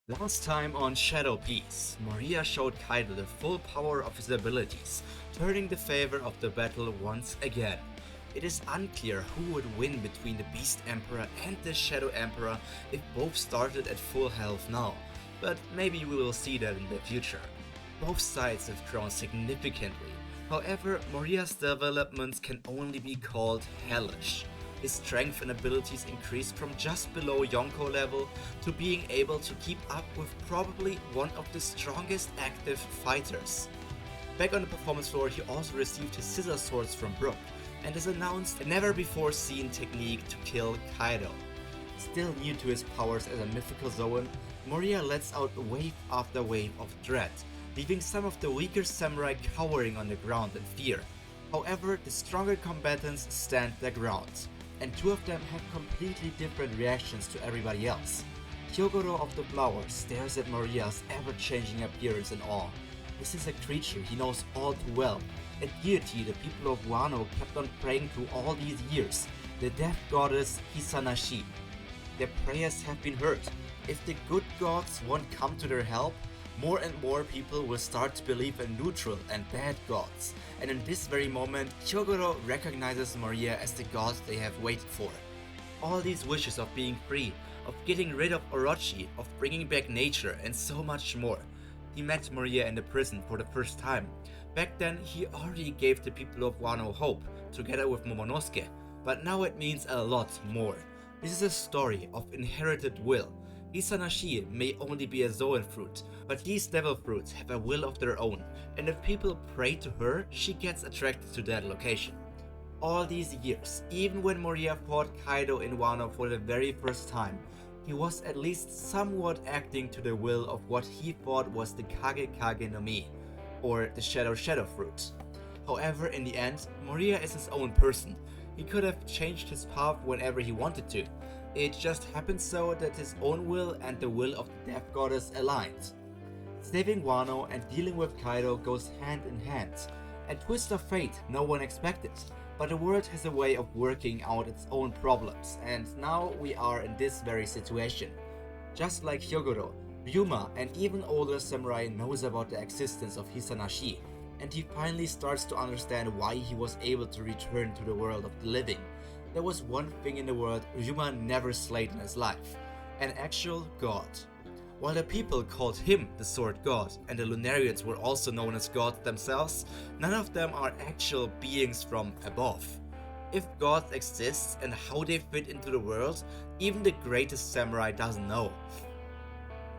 Last time on Shadow Piece, Moria showed Kaido the full power of his abilities, turning the favor of the battle once again. It is unclear who would win between the Beast Emperor and the Shadow Emperor if both started at full health now, but maybe we will see that in the future. Both sides have grown significantly, however Moria's developments can only be called hellish. His strength and abilities increased from just below Yonko level to being able to keep up with probably one of the strongest active fighters. Back on the performance floor, he also received his scissor swords from Brook and has announced a never before seen technique to kill Kaido. Still new to his powers as a mythical Zoan, Moria lets out wave after wave of dread, leaving some of the weaker samurai cowering on the ground in fear. However, the stronger combatants stand their ground, and two of them have completely different reactions to everybody else. Hyogoro of the Flower stares at Moria's ever-changing appearance in awe. This is a creature he knows all too well, a deity the people of Wano kept on praying to all these years, the death goddess Hisanashi. Their prayers have been heard. If the good gods won't come to their help, more and more people will start to believe in neutral and bad gods, and in this very moment, Hyogoro recognizes Moria as the god they have waited for. All these wishes of being free, of getting rid of Orochi, of bringing back nature, and so much more. He met Moria in the prison for the first time. Back then, he already gave the people of Wano hope, together with Momonosuke, but now it means a lot more. This is a story of inherited will. Hisanashi may only be a Zoan fruit, but these devil fruits have a will of their own, and if people pray to her, she gets attracted to that location. All these years, even when Moria fought Kaido in Wano for the very first time, he was at least somewhat acting to the will of what he thought was the Kage Kage no Mi, or the Shadow fruit. However, in the end, Moria is his own person. He could have changed his path whenever he wanted to. It just happened so that his own will and the will of the Death Goddess aligned. Saving Wano and dealing with Kaido goes hand in hand. A twist of fate no one expected, but the world has a way of working out its own problems, and now we are in this very situation. Just like Hyogoro, Ryuma, and even older samurai knows about the existence of Hisanashi, and he finally starts to understand why he was able to return to the world of the living. There was one thing in the world Ryuma never slayed in his life: an actual god. While the people called him the Sword God, and the Lunarians were also known as gods themselves, none of them are actual beings from above. If gods exist and how they fit into the world, even the greatest samurai doesn't know.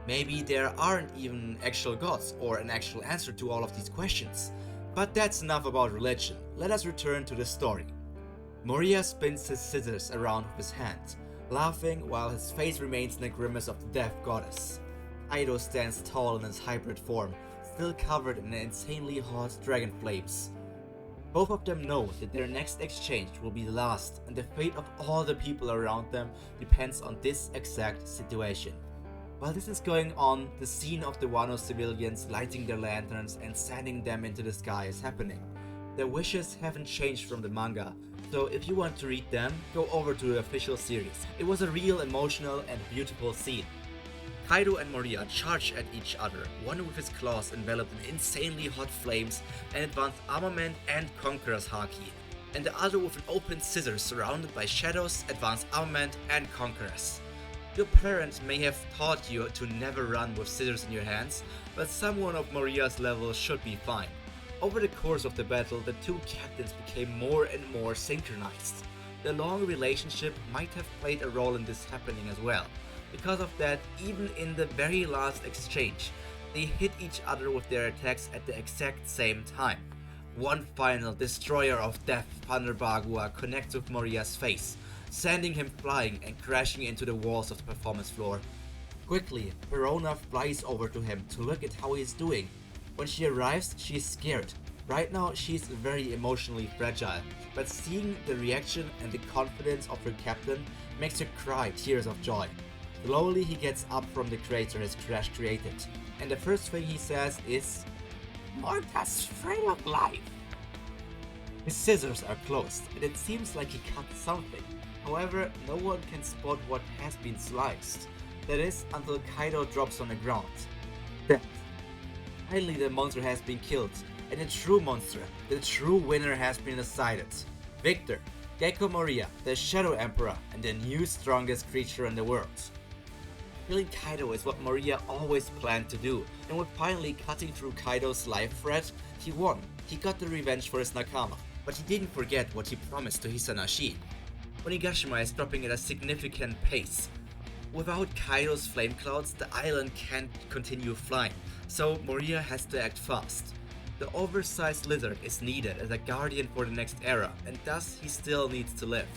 Maybe there aren't even actual gods or an actual answer to all of these questions. But that's enough about religion. Let us return to the story. Moria spins his scissors around with his hand, laughing while his face remains in the grimace of the Death Goddess. Kaido stands tall in his hybrid form, still covered in the insanely hot dragon flames. Both of them know that their next exchange will be the last, and the fate of all the people around them depends on this exact situation. While this is going on, the scene of the Wano civilians lighting their lanterns and sending them into the sky is happening. Their wishes haven't changed from the manga, so if you want to read them, go over to the official series. It was a real emotional and beautiful scene. Kaido and Moria charge at each other, one with his claws enveloped in insanely hot flames and advanced armament and Conqueror's Haki, and the other with an open scissors surrounded by shadows, advanced armament and Conquerors. Your parents may have taught you to never run with scissors in your hands, but someone of Moria's level should be fine. Over the course of the battle, the two captains became more and more synchronized. The long relationship might have played a role in this happening as well. Because of that, even in the very last exchange, they hit each other with their attacks at the exact same time. One final Destroyer of Death Thunder Bagua connects with Moria's face, sending him flying and crashing into the walls of the performance floor. Quickly, Perona flies over to him to look at how he's doing. When she arrives, she's scared. Right now, she's very emotionally fragile, but seeing the reaction and the confidence of her captain makes her cry tears of joy. Slowly, he gets up from the crater his crash created, and the first thing he says is, "Morta's afraid of life." His scissors are closed, and it seems like he cut something. However, no one can spot what has been sliced. That is, until Kaido drops on the ground. Then, finally the monster has been killed, and the true monster, the true winner has been decided. Victor, Gecko Moria, the Shadow Emperor, and the new strongest creature in the world. Killing Kaido is what Moria always planned to do, and with finally cutting through Kaido's life thread, he won. He got the revenge for his Nakama, but he didn't forget what he promised to Hisanashi. Onigashima is dropping at a significant pace. Without Kaido's flame clouds, the island can't continue flying, so Moria has to act fast. The oversized lizard is needed as a guardian for the next era, and thus he still needs to live.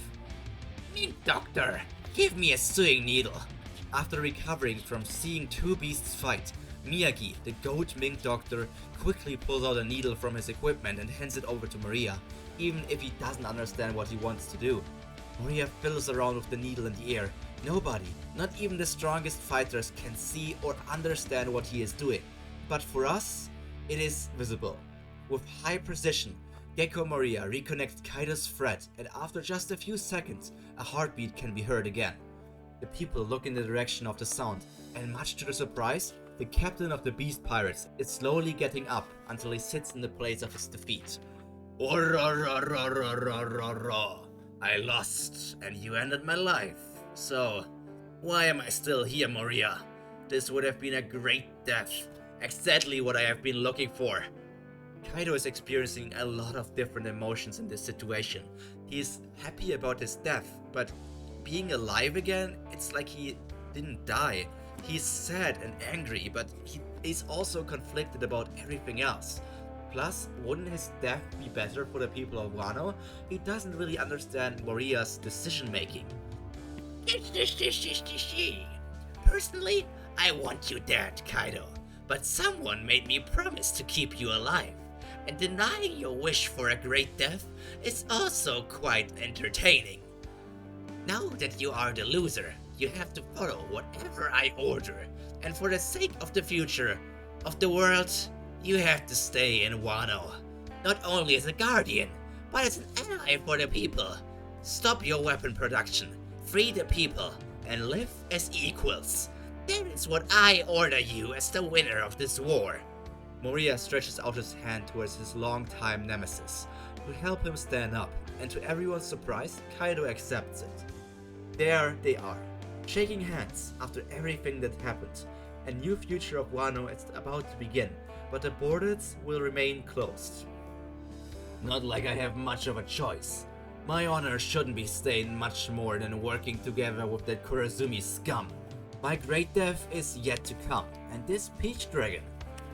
Mink Doctor, give me a sewing needle. After recovering from seeing two beasts fight, Miyagi, the goat Mink Doctor, quickly pulls out a needle from his equipment and hands it over to Moria, even if he doesn't understand what he wants to do. Moria fiddles around with the needle in the air. Nobody, not even the strongest fighters, can see or understand what he is doing. But for us, it is visible. With high precision, Gecko Moria reconnects Kaido's thread, and after just a few seconds, a heartbeat can be heard again. The people look in the direction of the sound, and much to their surprise, the captain of the Beast Pirates is slowly getting up until he sits in the place of his defeat. I lost, and you ended my life. So, why am I still here, Moria? This would have been a great death. Exactly what I have been looking for. Kaido is experiencing a lot of different emotions in this situation. He's happy about his death, but being alive again, it's like he didn't die. He's sad and angry, but he's also conflicted about everything else. Plus, wouldn't his death be better for the people of Wano? He doesn't really understand Moria's decision making. Personally, I want you dead, Kaido. But someone made me promise to keep you alive. And denying your wish for a great death is also quite entertaining. Now that you are the loser, you have to follow whatever I order. And for the sake of the future of the world, you have to stay in Wano. Not only as a guardian, but as an ally for the people. Stop your weapon production, free the people, and live as equals. That is what I order you as the winner of this war. Moria stretches out his hand towards his longtime nemesis to help him stand up, and to everyone's surprise, Kaido accepts it. There they are, shaking hands after everything that happened. A new future of Wano is about to begin, but the borders will remain closed. Not like I have much of a choice. My honor shouldn't be staying much more than working together with that Kurozumi scum. My great death is yet to come, and this Peach Dragon,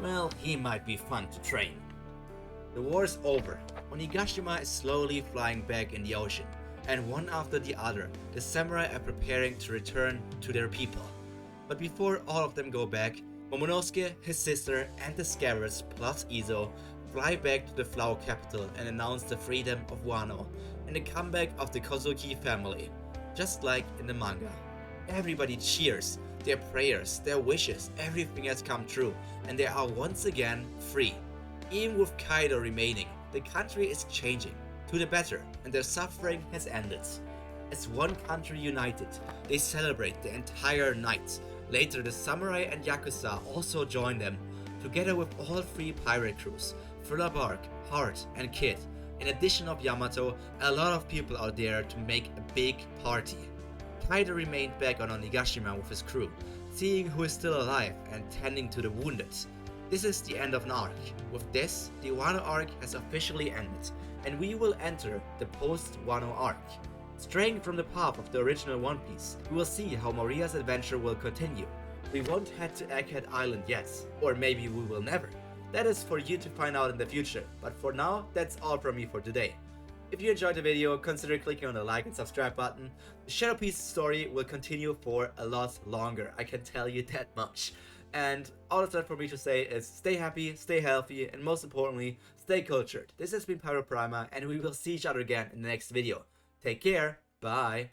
well, he might be fun to train. The war is over. Onigashima is slowly flying back in the ocean, and one after the other, the samurai are preparing to return to their people. But before all of them go back, Momonosuke, his sister, and the Scarabs plus Izo fly back to the Flower Capital and announce the freedom of Wano and the comeback of the Kozuki family, just like in the manga. Everybody cheers, their prayers, their wishes, everything has come true, and they are once again free. Even with Kaido remaining, the country is changing to the better, and their suffering has ended. As one country united, they celebrate the entire night. Later, the samurai and yakuza also join them, together with all three pirate crews, Thriller Bark, Heart, and Kid. In addition of Yamato, a lot of people are there to make a big party. Kaido remained back on Onigashima with his crew, seeing who is still alive and tending to the wounded. This is the end of an arc. With this, the Wano arc has officially ended, and we will enter the post-Wano arc. Straying from the path of the original One Piece, we will see how Moria's adventure will continue. We won't head to Egghead Island yet, or maybe we will never. That is for you to find out in the future, but for now, that's all from me for today. If you enjoyed the video, consider clicking on the like and subscribe button. The Shadow Piece story will continue for a lot longer, I can tell you that much. And all that's left for me to say is stay happy, stay healthy, and most importantly, stay cultured. This has been Pyro Prima, and we will see each other again in the next video. Take care, bye!